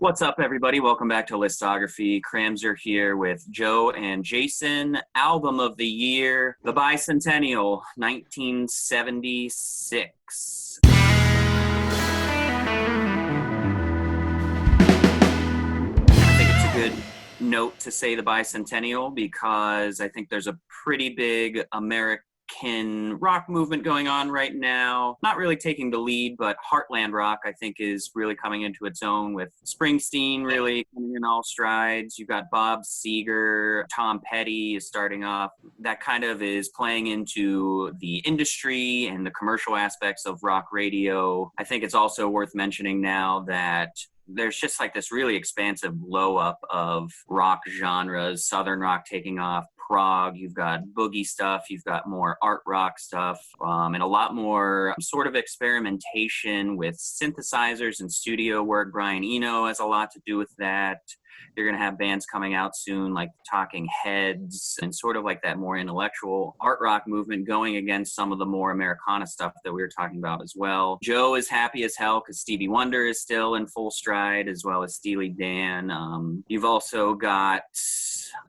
What's up, everybody? Welcome back to Listography. Kramzer here with Joe and Jason. Album of the year, The Bicentennial, 1976. I think it's a good note to say The Bicentennial because I think there's a pretty big American rock movement going on right now. Not really taking the lead, but Heartland rock, I think, is really coming into its own with Springsteen really coming in all strides. You've got Bob Seger, Tom Petty is starting off. That kind of is playing into the industry and the commercial aspects of rock radio. I think it's also worth mentioning now that there's just like this really expansive blow up of rock genres, Southern rock taking off, prog, you've got boogie stuff, you've got more art rock stuff, and a lot more sort of experimentation with synthesizers and studio work. Brian Eno has a lot to do with that. You're going to have bands coming out soon like Talking Heads and sort of like that more intellectual art rock movement going against some of the more Americana stuff that we were talking about as well. Joe is happy as hell because Stevie Wonder is still in full stride, as well as Steely Dan. You've also got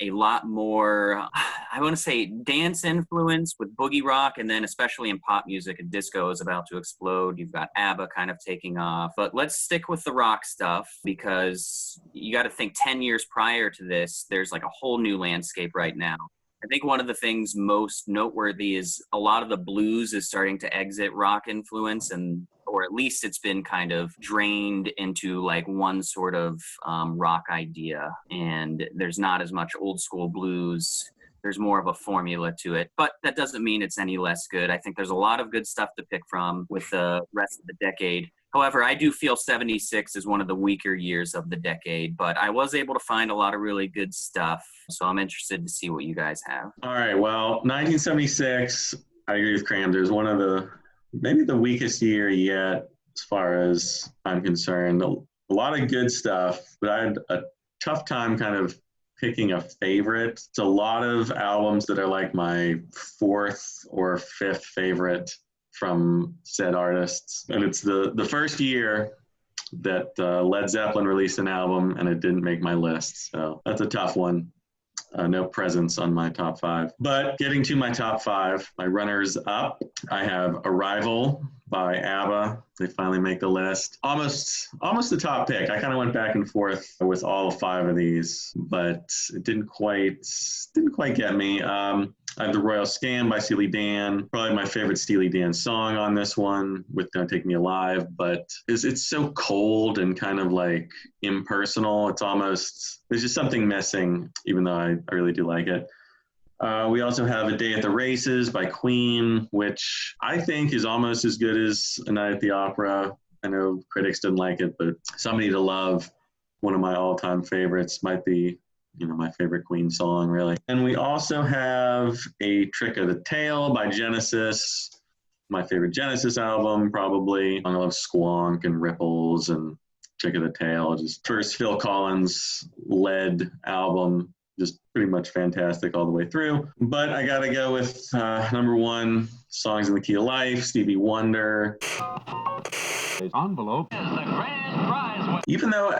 a lot more, I want to say, dance influence with boogie rock, and then especially in pop music, and disco is about to explode. You've got ABBA kind of taking off. But let's stick with the rock stuff because you got to think 10 years prior to this, there's like a whole new landscape right now. I think one of the things most noteworthy is a lot of the blues is starting to exit rock influence, and or at least it's been kind of drained into like one sort of rock idea, and there's not as much old school blues. There's more of a formula to it, but that doesn't mean it's any less good. I think there's a lot of good stuff to pick from with the rest of the decade. However, I do feel 76 is one of the weaker years of the decade, but I was able to find a lot of really good stuff. So I'm interested to see what you guys have. All right. Well, 1976, I agree with Kramzer, is one of maybe the weakest year yet, as far as I'm concerned. A lot of good stuff, but I had a tough time kind of picking a favorite. It's a lot of albums that are like my fourth or fifth favorite from said artists. And it's the first year that Led Zeppelin released an album and it didn't make my list. So that's a tough one. No presence on my top five. But getting to my top five, my runners up, I have Arrival by ABBA. They finally make the list. Almost the top pick. I kind of went back and forth with all five of these, but it didn't quite get me. I have The Royal Scam by Steely Dan. Probably my favorite Steely Dan song on this one with Don't Take Me Alive, but it's so cold and kind of like impersonal. It's almost, there's just something missing, even though I really do like it. We also have A Day at the Races by Queen, which I think is almost as good as A Night at the Opera. I know critics didn't like it, but Somebody to Love, one of my all-time favorites, might be my favorite Queen song, really. And we also have A Trick of the Tail by Genesis, my favorite Genesis album, probably. I love Squonk and Ripples and Trick of the Tail. Just first Phil Collins led album, just pretty much fantastic all the way through. But I gotta go with number one, Songs in the Key of Life, Stevie Wonder. Envelope. Even though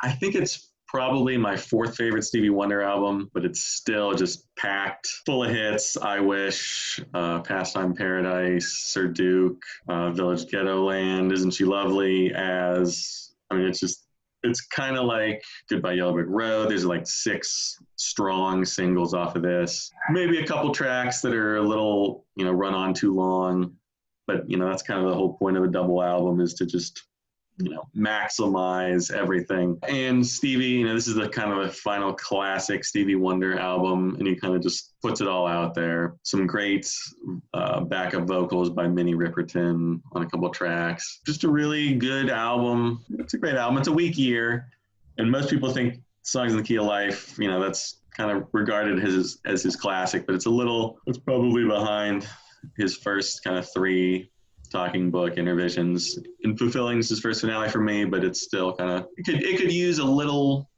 I think it's probably my fourth favorite Stevie Wonder album, but it's still just packed full of hits. I Wish, Pastime Paradise, Sir Duke, Village Ghetto Land, Isn't She Lovely, it's kind of like Goodbye Yellow Brick Road. There's like 6 strong singles off of this. Maybe a couple tracks that are a little, run on too long, but that's kind of the whole point of a double album, is to just maximize everything. And Stevie, this is the kind of a final classic Stevie Wonder album, and he kind of just puts it all out there. Some great backup vocals by Minnie Riperton on a couple tracks. Just a really good album. It's a great album. It's a weak year, and most people think Songs in the Key of Life, that's kind of regarded as his classic, but it's probably behind his first kind of 3 Talking Book, Intervisions, and Fulfilling is his first finale for me, but it's still kind of, it could use a little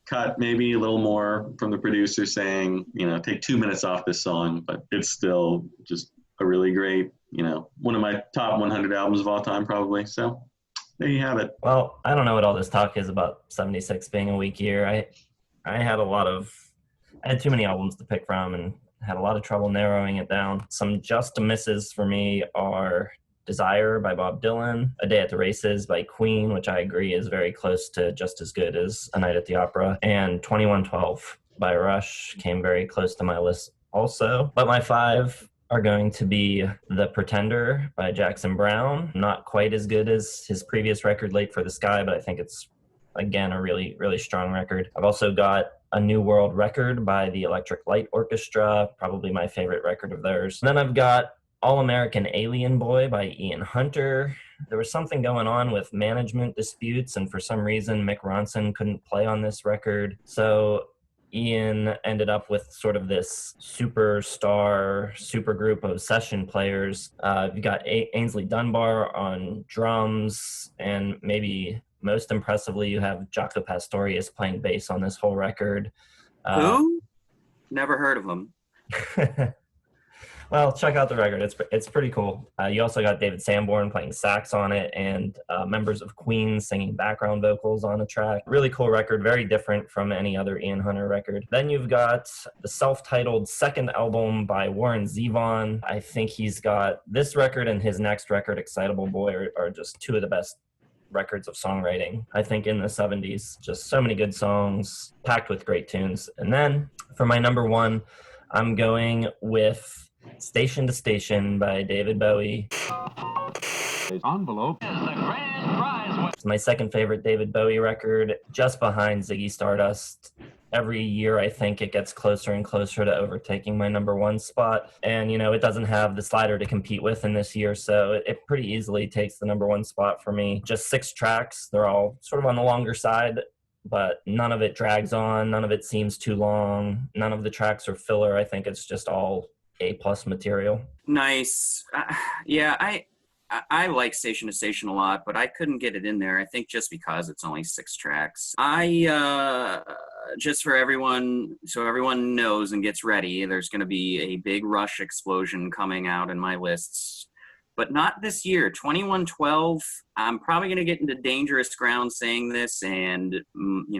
cut, maybe a little more from the producer saying, take 2 minutes off this song, but it's still just a really great, one of my top 100 albums of all time, probably. So there you have it. Well, I don't know what all this talk is about 76 being a weak year. I had I had too many albums to pick from and had a lot of trouble narrowing it down. Some just misses for me are Desire by Bob Dylan, A Day at the Races by Queen, which I agree is very close to just as good as A Night at the Opera, and 2112 by Rush came very close to my list also. But my five are going to be The Pretender by Jackson Browne. Not quite as good as his previous record, Late for the Sky, but I think it's, again, a really, really strong record. I've also got A New World Record by the Electric Light Orchestra, probably my favorite record of theirs. And then I've got All American Alien Boy by Ian Hunter. There was something going on with management disputes, and for some reason, Mick Ronson couldn't play on this record. So Ian ended up with sort of this superstar supergroup of session players. You got Ainsley Dunbar on drums, and maybe most impressively, you have Jaco Pastorius playing bass on this whole record. Who? Never heard of him. Well, check out the record. It's pretty cool. You also got David Sanborn playing sax on it, and members of Queen singing background vocals on a track. Really cool record, very different from any other Ian Hunter record. Then you've got the self-titled second album by Warren Zevon. I think he's got this record and his next record, Excitable Boy, are just two of the best records of songwriting, I think, in the 70s. Just so many good songs, packed with great tunes. And then for my number one, I'm going with Station to Station by David Bowie. Envelope. It's my second favorite David Bowie record, just behind Ziggy Stardust. Every year, I think it gets closer and closer to overtaking my number one spot. And, it doesn't have the slider to compete with in this year, so it pretty easily takes the number one spot for me. Just 6 tracks. They're all sort of on the longer side, but none of it drags on. None of it seems too long. None of the tracks are filler. I think it's just all A-plus material. Nice. Yeah, I like Station to Station a lot, but I couldn't get it in there. I think just because it's only 6 tracks. Just for everyone, so everyone knows and gets ready, there's going to be a big Rush explosion coming out in my lists. But not this year. 2112, I'm probably going to get into dangerous ground saying this, and,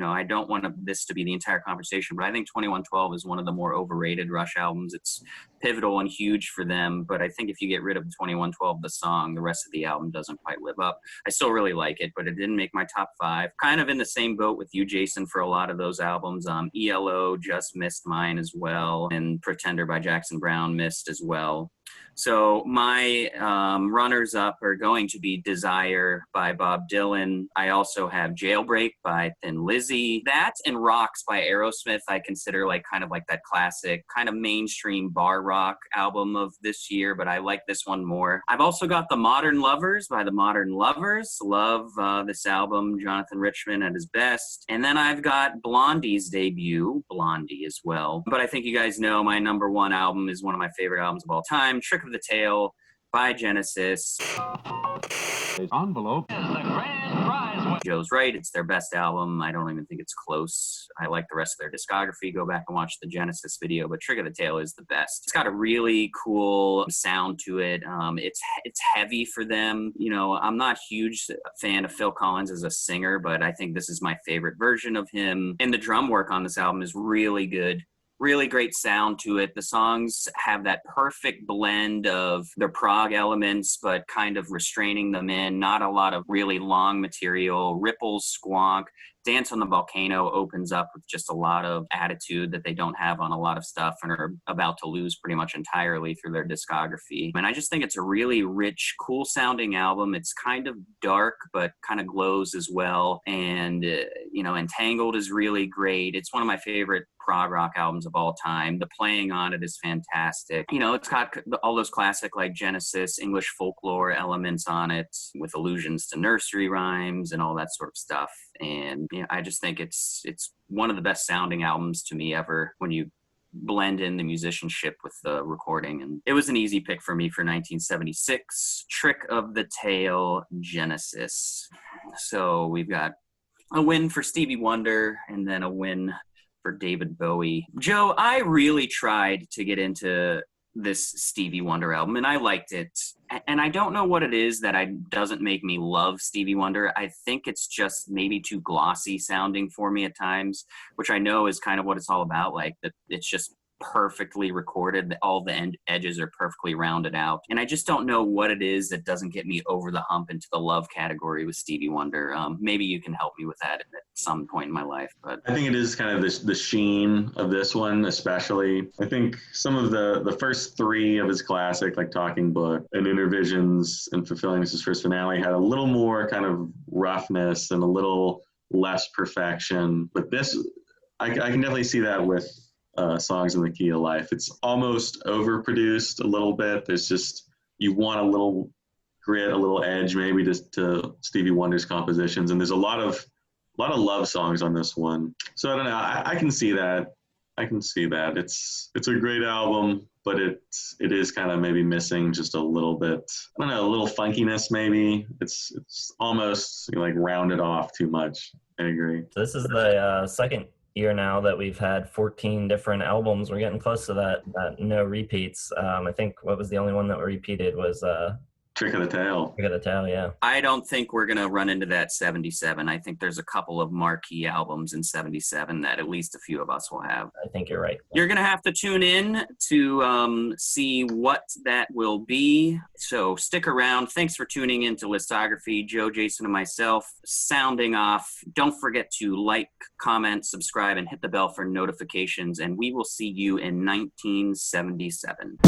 I don't want this to be the entire conversation, but I think 2112 is one of the more overrated Rush albums. It's pivotal and huge for them, but I think if you get rid of 2112, the song, the rest of the album doesn't quite live up. I still really like it, but it didn't make my top 5. Kind of in the same boat with you, Jason, for a lot of those albums. ELO just missed mine as well, and Pretender by Jackson Browne missed as well. So my runners-up are going to be Desire by Bob Dylan. I also have Jailbreak by Thin Lizzy. That and Rocks by Aerosmith I consider kind of like that classic, kind of mainstream bar rock album of this year, but I like this one more. I've also got The Modern Lovers by The Modern Lovers. Love this album, Jonathan Richman at his best. And then I've got Blondie's debut, Blondie as well. But I think you guys know my number one album is one of my favorite albums of all time, Trick of the Tail by Genesis. Envelope. Joe's right. It's their best album. I don't even think it's close. I like the rest of their discography. Go back and watch the Genesis video, but Trick of the Tail is the best. It's got a really cool sound to it. It's heavy for them. I'm not a huge fan of Phil Collins as a singer, but I think this is my favorite version of him. And the drum work on this album is really good. Really great sound to it. The songs have that perfect blend of their prog elements, but kind of restraining them in. Not a lot of really long material. Ripples, Squonk, Dance on the Volcano opens up with just a lot of attitude that they don't have on a lot of stuff and are about to lose pretty much entirely through their discography. And I just think it's a really rich, cool sounding album. It's kind of dark, but kind of glows as well. And, Entangled is really great. It's one of my favorite prog rock albums of all time. The playing on it is fantastic. It's got all those classic Genesis English folklore elements on it with allusions to nursery rhymes and all that sort of stuff. And I just think it's one of the best sounding albums to me ever when you blend in the musicianship with the recording. And it was an easy pick for me for 1976, Trick of the Tail, Genesis. So we've got a win for Stevie Wonder and then a win for David Bowie. Joe, I really tried to get into this Stevie Wonder album, and I liked it. And I don't know what it is that doesn't make me love Stevie Wonder. I think it's just maybe too glossy sounding for me at times, which I know is kind of what it's all about. Like that, it's just perfectly recorded. All the edges are perfectly rounded out. And I just don't know what it is that doesn't get me over the hump into the love category with Stevie Wonder. Maybe you can help me with that at some point in my life. But I think it is kind of the sheen of this one, especially. I think some of the first three of his classic, like Talking Book and Intervisions and Fulfilling His First Finale, had a little more kind of roughness and a little less perfection. But this, I can definitely see that with Songs in the Key of Life. It's almost overproduced a little bit. There's just, you want a little grit, a little edge maybe to Stevie Wonder's compositions. And there's a lot of love songs on this one. So I don't know. I can see that. I can see that. It's a great album, but it is kind of maybe missing just a little bit. I don't know, a little funkiness maybe. It's almost like rounded off too much. I agree. So this is the second year now that we've had 14 different albums. We're getting close to that no repeats. I think what was the only one that repeated was Trick of the Tail. Trick of the Tail, yeah. I don't think we're going to run into that 77. I think there's a couple of marquee albums in 77 that at least a few of us will have. I think you're right. You're going to have to tune in to see what that will be. So stick around. Thanks for tuning in to Listography. Joe, Jason, and myself sounding off. Don't forget to like, comment, subscribe, and hit the bell for notifications. And we will see you in 1977.